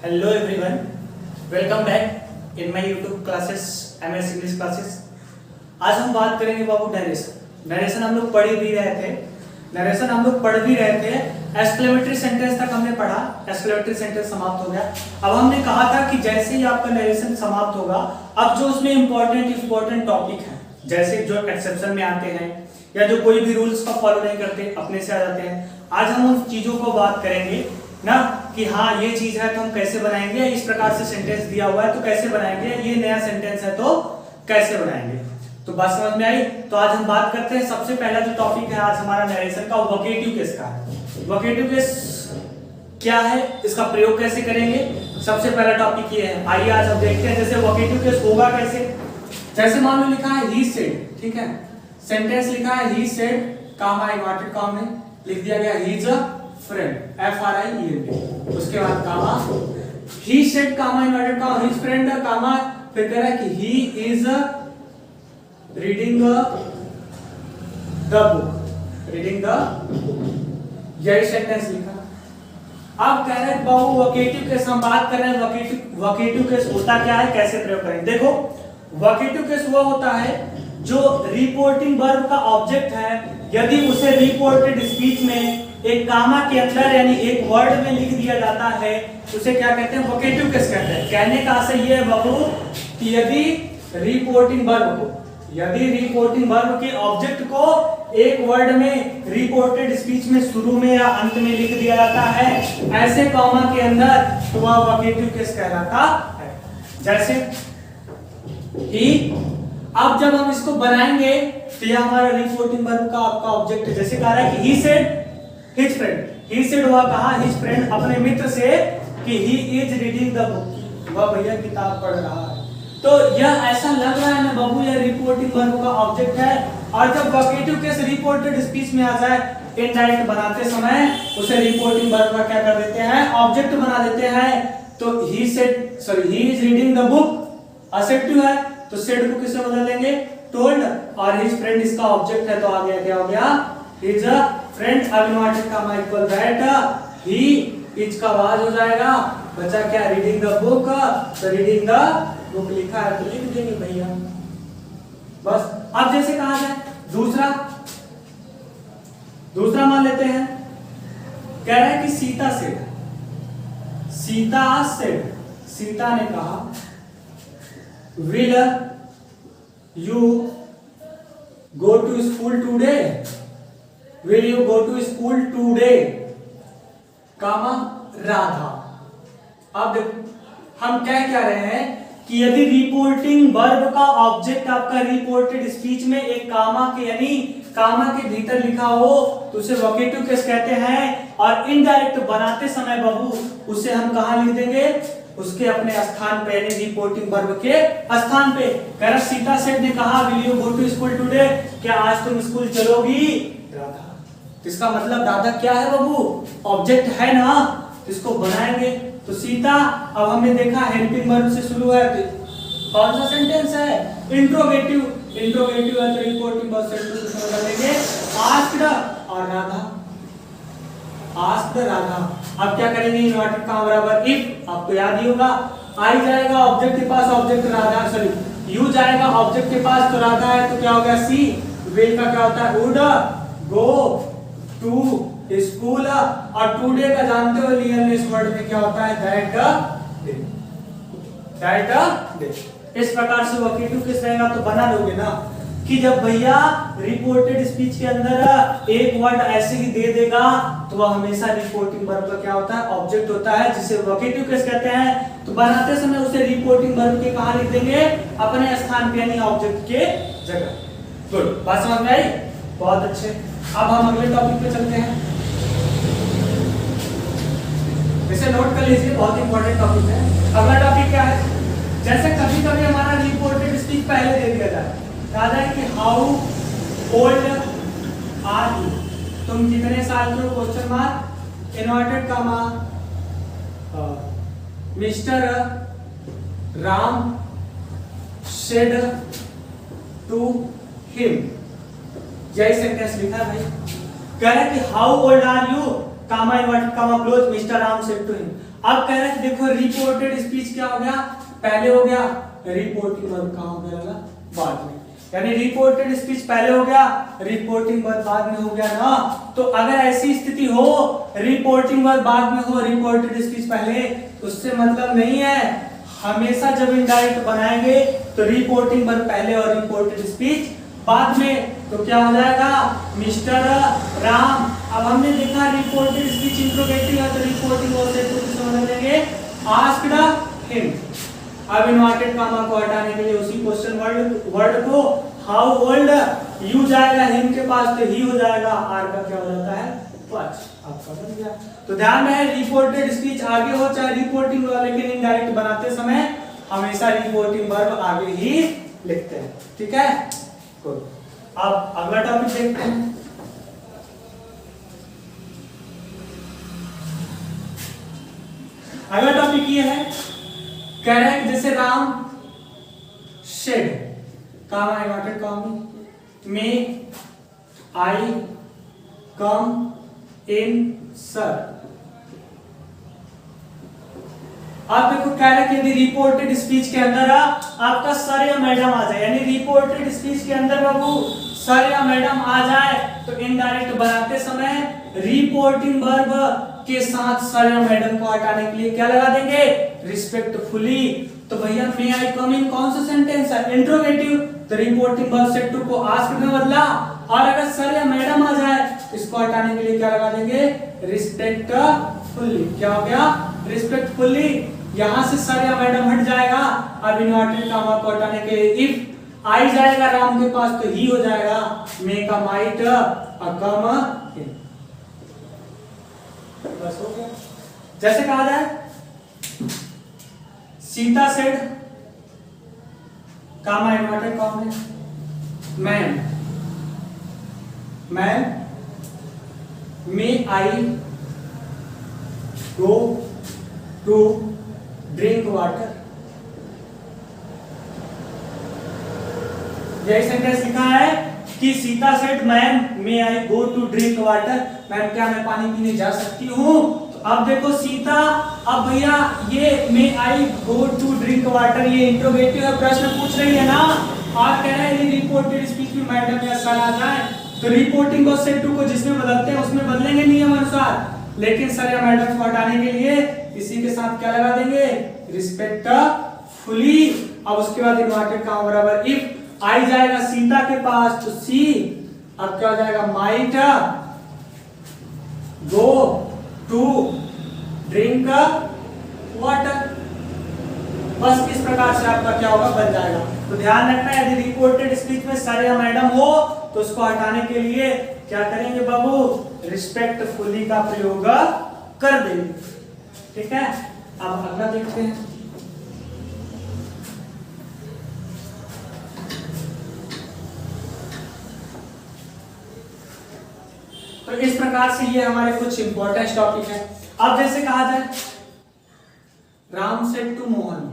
Hello everyone, welcome back in my YouTube classes MS English classes. आज हम बात करेंगे बाबू नरेशन हम लोग पढ़ भी रहे थे। एक्सक्लेमेटरी सेंटेंस तक हमने पढ़ा, एक्सक्लेमेटरी सेंटेंस समाप्त हो गया। अब हमने कहा था कि जैसे ही आपका नरेशन समाप्त होगा, अब जो उसमें इंपॉर्टेंट टॉपिक है, जैसे जो एक्सेप्शन में आते हैं या जो कोई भी रूल्स का फॉलो नहीं करते, अपने से आ जाते हैं, आज हम उन चीजों को बात करेंगे ना कि हाँ ये चीज है तो हम कैसे बनाएंगे, इस प्रकार से सेंटेंस दिया हुआ है तो कैसे बनाएंगे, ये नया सेंटेंस है तो कैसे बनाएंगे। तो बात समझ में आई। तो आज हम बात करते हैं, सबसे पहला जो टॉपिक है आज हमारा नरेशन का, वोकेटिव केस का है। वोकेटिव केस क्या है, इसका प्रयोग कैसे करेंगे, सबसे पहला टॉपिक ये है। आइए आज हम देखते हैं जैसे वोकेटिव केस होगा कैसे। जैसे मान लो लिखा है ही सेड, ठीक है, सेंटेंस लिखा है he said comma inverted comma में लिख दिया गया he is a friend, FRIEND, उसके बाद comma he said comma inverted comma his friend comma, फिर कह रहा है कि he is reading the book, यही सेंटेंस लिखा। अब कह रहे हैं बाबू वोकेटिव केस हम बात कर रहे हैं। वोकेटिव केस होता क्या है, कैसे प्रयोग करेंगे। देखो वोकेटिव केस वो होता है जो रिपोर्टिंग वर्ब का ऑब्जेक्ट है, यदि उसे रिपोर्टेड स्पीच में एक कामा के अंदर यानी एक वर्ड में लिख दिया जाता है, उसे क्या कहते हैं, वोकेटिव केस कहते हैं। कहने का आशय ये है बाबू कि यदि रिपोर्टिंग वर्ब के ऑब्जेक्ट को एक वर्ड में रिपोर्टेड स्पीच में शुरू में या अंत में लिख दिया जाता है ऐसे कॉमा के अंदर, तो वह वोकेटिव केस कहलाता है। जैसे ही, अब जब हम इसको बनाएंगे तो यह हमारा रिपोर्टिंग वर्ब का आपका ऑब्जेक्ट है। जैसे कह रहा है कि he said his friend, he said वह कहा हिज फ्रेंड अपने मित्र से कि he is reading the book, वह भैया किताब पढ़ रहा है। तो यह ऐसा लग रहा है ना बाबू यह रिपोर्टिंग वर्ब का ऑब्जेक्ट है। और जब वोकेटिव केस रिपोर्टेड स्पीच में आ जाए, इनडायरेक्ट बनाते समय उसे रिपोर्टिंग वर्ब का क्या कर देते हैं, ऑब्जेक्ट बना देते हैं। तो he is reading the book assertive है, तो सेड को किससे बदल देंगे, टोल्ड, और हिज फ्रेंड इसका ऑब्जेक्ट है तो आ गया, क्या हो गया, हिज फ्रेंड। अब inverted comma equal that he is का आवाज हो जाएगा, बचा क्या, रीडिंग द बुक, तो रीडिंग द बुक लिखा है तो लिख देंगे भैया, बस। अब जैसे कहा जाए दूसरा मान लेते हैं, कह रहा है कि सीता ने कहा will you go to school today, will you go to school today comma Radha. अब देखो हम क्या रहे हैं कि यदि रिपोर्टिंग वर्ब का ऑब्जेक्ट आपका रिपोर्टेड स्पीच में एक कामा के यानी कामा के भीतर लिखा हो तो उसे वोकेटिव केस कहते हैं। और इनडायरेक्ट बनाते समय बाबू उसे हम कहां लिख देंगे, उसके अपने स्थान पे यानी रिपोर्टिंग वर्ब के स्थान पे। कह सीता सेठ ने कहा will you go to school today, क्या आज तुम स्कूल चलोगी राधा। इसका मतलब राधा क्या है बाबू, ऑब्जेक्ट है ना, इसको बनाएंगे। तो सीता, अब हमने देखा हेल्पिंग वर्ब से शुरू है, तो कौन सा सेंटेंस है, इंट्रोगेटिव है तो रिपोर्टिंग वर्ब से शुरू कर लेंगे आस्क्ड और आस्क्ड राधा। अब क्या करेंगे, इन्वर्टेड कॉमा बराबर इफ, आपको याद ही होगा, आई जाएगा ऑब्जेक्ट के पास, ऑब्जेक्ट राधा, यू जाएगा ऑब्जेक्ट के पास तो राधा है, तो क्या हो गया सी, विल का क्या होता है, वुड गो टू स्कूल, और टुडे का जानते हो लियन इस वर्ड में क्या होता है, दैट डे। इस प्रकार से वोकेटिव केस रहेगा तो बना लोगे ना कि जब भैया रिपोर्टेड स्पीच के अंदर एक वर्ड ऐसे ही दे देगा तो वह हमेशा रिपोर्टिंग वर्ब का क्या होता है, ऑब्जेक्ट होता है, जिसे वोकेटिव केस कहते हैं। तो बनाते समय उसे रिपोर्टिंग वर्ब के कहां लिख देंगे, अपने स्थान पे यानी ऑब्जेक्ट के जगह। गुड, बात समझ में आई, बहुत अच्छे। अब हम अगले टॉपिक पे चलते हैं, इसे नोट कर लीजिए, बहुत इंपॉर्टेंट टॉपिक है। अगला टॉपिक क्या है, जैसे कभी कभी हमारा रिपोर्टेड स्पीच पहले दे दिया जाए, कहा जाए कि हाउ ओल्ड आर यू, तुम कितने साल के हो, question mark, inverted comma, mister Ram said to him, यही सेंटेंस लिखा है भाई। कह रहे कि how old are you, comma inverted comma close, mister Ram said to him. अब कह रहे हैं देखो रिपोर्टेड स्पीच क्या हो गया, पहले हो गया, रिपोर्टिंग वर्ब कहां हो गया, बाद में। यानी रिपोर्टेड स्पीच पहले हो गया, रिपोर्टिंग वर्ब बाद में हो गया ना। तो अगर ऐसी स्थिति हो रिपोर्टिंग वर्ब बाद में हो, रिपोर्टेड स्पीच पहले, तो उससे मतलब नहीं है। हमेशा जब इनडायरेक्ट बनाएंगे तो रिपोर्टिंग वर्ब पहले और रिपोर्टेड स्पीच बाद में। तो क्या हो जाएगा, मिस्टर राम। अब हमने देखा रिपोर्टेड स्पीच इंट्रोगेटिव है, तो रिपोर्टिंग वर्ब से कुछ समझ लेंगे, आस्क्ड हिम। अब इन्वर्टेड कामा को हटाने के लिए उसी क्वेश्चन वर्ड को हाउ ओल्ड, यू जाएगा हिम के पास तो ही हो जाएगा, आर का क्या हो जाता है, वाच। आपका बन गया। तो ध्यान रहे रिपोर्टेड स्पीच आगे हो चाहे रिपोर्टिंग वर्ब, लेकिन इनडायरेक्ट बनाते समय हमेशा रिपोर्टिंग वर्ब आगे ही लिखते हैं। ठीक है, अब अगला टॉपिक देखते हैं। अगला टॉपिक ये है, कह रहे हैं जैसे राम शेड कामा इन्वर्टेड कॉमा मे आई कम इन सर। आप देखो कह रहे हैं कि यदि रिपोर्टेड स्पीच के अंदर आपका सर या मैडम आ जाए, यानी रिपोर्टेड स्पीच के अंदर बाबू सर या मैडम आ जाए, तो इनडायरेक्ट बनाते समय रिपोर्टिंग वर्ब के साथ सर या मैडम को हटाने के लिए क्या लगा देंगे, रिस्पेक्टफुली। तो भैया मे आई कम इन कौन सा सेंटेंस है, इंट्रोगेटिव, तो रिपोर्टिंग वर्ब से टू को आस्क्ड में बदला। और अगर सर या मैडम आ जाए इसको हटाने के लिए क्या लगा देंगे, रिस्पेक्टफुली। क्या हो गया, रिस्पेक्टफुली। यहां से सर या मैडम हट जाएगा। अब इन्वर्टेड कामा को हटाने के लिए इफ आई जाएगा राम के पास तो ही हो जाएगा, मे का माइट कम इन। बस हो गया। जैसे कहा जाए Sita said comma inverted comma ma'am may I go to drink water. यही सेंटेंस लिखा है कि Sita said ma'am may I go to drink water, ma'am क्या मैं पानी पीने जा सकती हूँ। तो अब देखो सीता, अब भैया ये मे I go to drink water ये इंट्रोगेटिव है, प्रश्न पूछ रही है ना। और कह रहे हैं रिपोर्टेड स्पीच में मैडम या सर आ जाए तो रिपोर्टिंग को सेड टू को जिसमें बदलते हैं उसमें बदलेंगे नियम अनुसार, लेकिन सर या मैडम को हटाने के लिए इसी के साथ क्या लगा देंगे, रिस्पेक्टफुली। अब उसके बाद इन्वर्टेड कामा बराबर इफ आई जाएगा सीता के पास तो सी, अब क्या हो जाएगा, might go to drink water. बस इस प्रकार से आपका क्या होगा, बन जाएगा। तो ध्यान रखना है यदि रिपोर्टेड स्पीच में सर या मैडम हो तो उसको हटाने के लिए क्या करेंगे बाबू, रिस्पेक्टफुली का प्रयोग कर देंगे। ठीक है, अब अगला देखते हैं। तो इस प्रकार से ये हमारे कुछ इंपॉर्टेंट टॉपिक है। अब जैसे कहा जाए Ram said to Mohan,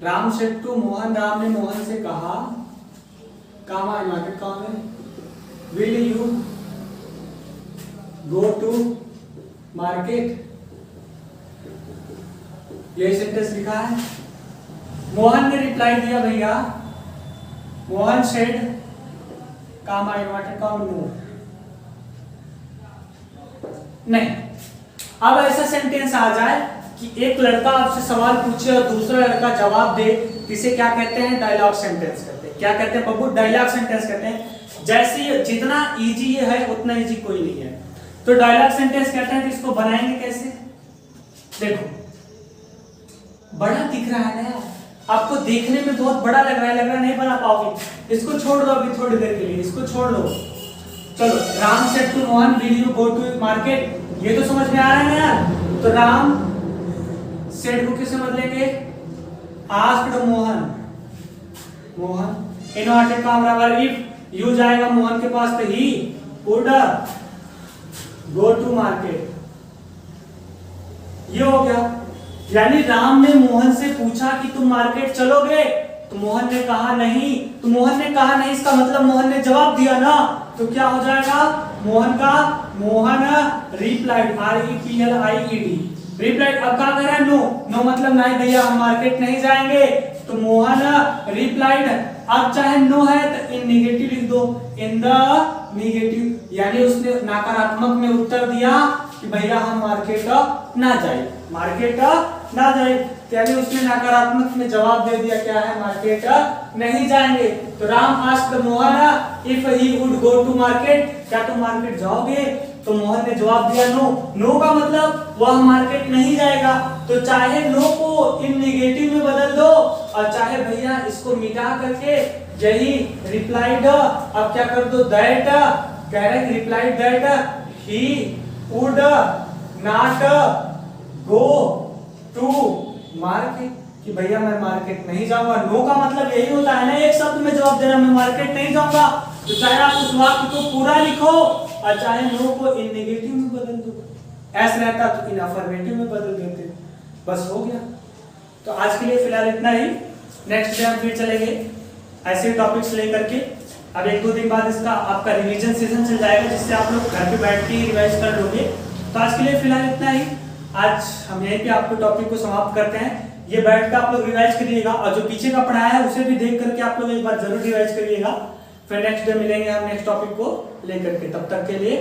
Ram said to Mohan, Ram ने मोहन से कहा comma inverted comma will you go to market. यही सेंटेंस लिखा है। मोहन ने रिप्लाई दिया भैया, Mohan said comma inverted comma no, नहीं। अब ऐसा सेंटेंस आ जाए कि एक लड़का आपसे सवाल पूछे और दूसरा लड़का जवाब दे, इसे क्या कहते हैं, डायलॉग सेंटेंस कहते हैं। क्या कहते हैं बब्बू, डायलॉग सेंटेंस कहते हैं। जैसे जितना इजी ये है उतना इजी कोई नहीं है, तो डायलॉग सेंटेंस कहते हैं। तो इसको बनाएंगे कैसे, देखो बड़ा दिख रहा है ना आपको, देखने में बहुत बड़ा लग रहा है नहीं बना पाओगे, इसको छोड़ दो अभी थोड़ी देर के लिए, इसको छोड़ दो। चलो Ram said to Mohan will you go to market, ये तो समझ में आ रहा है ना यार। तो राम सेड को किससे बदलेंगे, asked Mohan, Mohan inverted comma बराबर इफ यू जाएगा मोहन के पास तो ही वुड गो टू मार्केट। ये हो गया, यानी राम ने मोहन से पूछा कि तुम मार्केट चलोगे, तो मोहन ने कहा नहीं, तो मोहन ने कहा नहीं इसका मतलब मोहन ने जवाब दिया ना, तो क्या हो जाएगा, मोहन का मोहन रिप्लाइड, REPLIED, रिप्लाइड। अब क्या कर रहा है, नो, नो मतलब नहीं भैया हम मार्केट नहीं जाएंगे, तो मोहन रिप्लाइड। अब चाहे नो है तो इन नेगेटिव लिख दो, इन द नेगेटिव, यानी उसने नकारात्मक में उत्तर दिया कि भैया हम मार्केट ना जाए, मार्केट ना जाए, यानी उसने नकारात्मक में जवाब दे दिया क्या है, मार्केट नहीं जाएंगे। तो Ram asked Mohan if he would go to market, क्या तुम मार्केट जाओगे, तो मोहन ने जवाब दिया नो। नो का मतलब वह मार्केट नहीं जाएगा, तो चाहे नो को इन नेगेटिव में बदल दो और चाहे भैया इसको मिटा करके यही रिप्लाइड, अब क्या कर दो, दैट, कह रहे हैं replied that he would not go to market, कि भैया मैं मार्केट नहीं जाऊंगा। नो का मतलब यही होता है ना, एक शब्द में जवाब देना, मैं मार्केट नहीं जाऊंगा। तो चाहे आप उस वाक्य को पूरा लिखो और चाहे नो को इन नेगेटिव में बदल दो, ऐसा रहता तो इन अफर्मेटिव में बदल देते, बस हो गया। तो आज के लिए फिलहाल इतना ही, नेक्स्ट डे हम फिर चलेंगे ऐसे टॉपिक्स लेकर के। अब 1-2 दिन बाद इसका आपका रिवीजन सेशन चल जाएगा, जिससे आप लोग घर पे बैठ के रिवाइज कर लोगे। तो आज के लिए फिलहाल इतना ही, आज हम यहीं पे आपको टॉपिक को समाप्त करते हैं। ये बैठ कर आप लोग रिवाइज करिएगा और जो पीछे का पढ़ाया है उसे भी देख करके आप लोग एक बार जरूर रिवाइज करिएगा। फिर नेक्स्ट डे मिलेंगे हम नेक्स्ट टॉपिक को लेकर के, तब तक के लिए